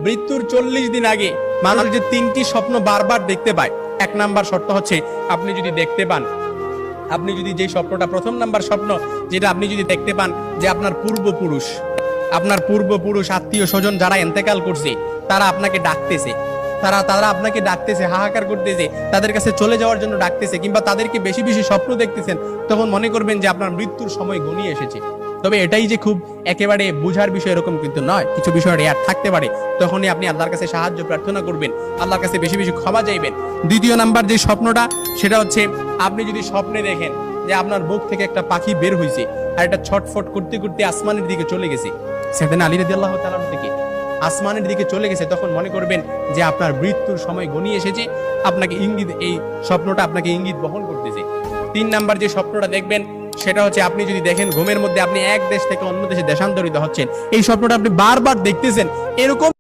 মৃত্যুর 40 দিন আগে মানুষ যে 3টি স্বপ্ন বারবার দেখতে পায়, 1 নাম্বার শর্ত হচ্ছে আপনি যদি দেখতে পান, আপনি যদি যে স্বপ্নটা, প্রথম নাম্বার স্বপ্ন যেটা আপনি যদি দেখতে পান যে আপনার পূর্বপুরুষ আত্মীয় স্বজন যারা ইন্তেকাল করছে তারা আপনাকে ডাকতেছে, তারা আপনাকে ডাকতেছে, হাহাকার করতেছে, তাদের কাছে চলে যাওয়ার জন্য ডাকতেছে, কিংবা তাদেরকে বেশি বেশি স্বপ্ন দেখতেছেন, তখন মনে করবেন যে আপনার মৃত্যুর সময় ঘনিয়ে এসেছে। তবে এটাই যে খুব একেবারে বুঝার বিষয় এরকম কিন্তু নয়, কিছু বিষয় রেয়ার থাকতে পারে। তখনই আপনি আল্লাহর কাছে সাহায্য প্রার্থনা করবেন, আল্লাহর কাছে বেশি বেশি ক্ষমা চাইবেন। দ্বিতীয় নাম্বার যে স্বপ্নটা, সেটা হচ্ছে আপনি যদি স্বপ্নে দেখেন যে আপনার বুক থেকে একটা পাখি বের হয়েছে আর এটা ছটফট করতে করতে আসমানের দিকে চলে গেছে, সাইয়েদনা আলী রাদিয়াল্লাহু তাআলা থেকে আসমানের দিকে চলে গেছে, তখন মনে করবেন যে আপনার মৃত্যুর সময় ঘনিয়ে এসেছে। আপনাকে ইঙ্গিত, এই স্বপ্নটা আপনাকে ইঙ্গিত বহন করতেছে। 3 নাম্বার যে স্বপ্নটা দেখবেন সেটা হচ্ছে আপনি যদি দেখেন ঘুমের মধ্যে আপনি এক দেশ থেকে অন্য দেশে দেশান্তরিত হচ্ছেন, এই স্বপ্নটা আপনি বারবার দেখতেছেন, এরকম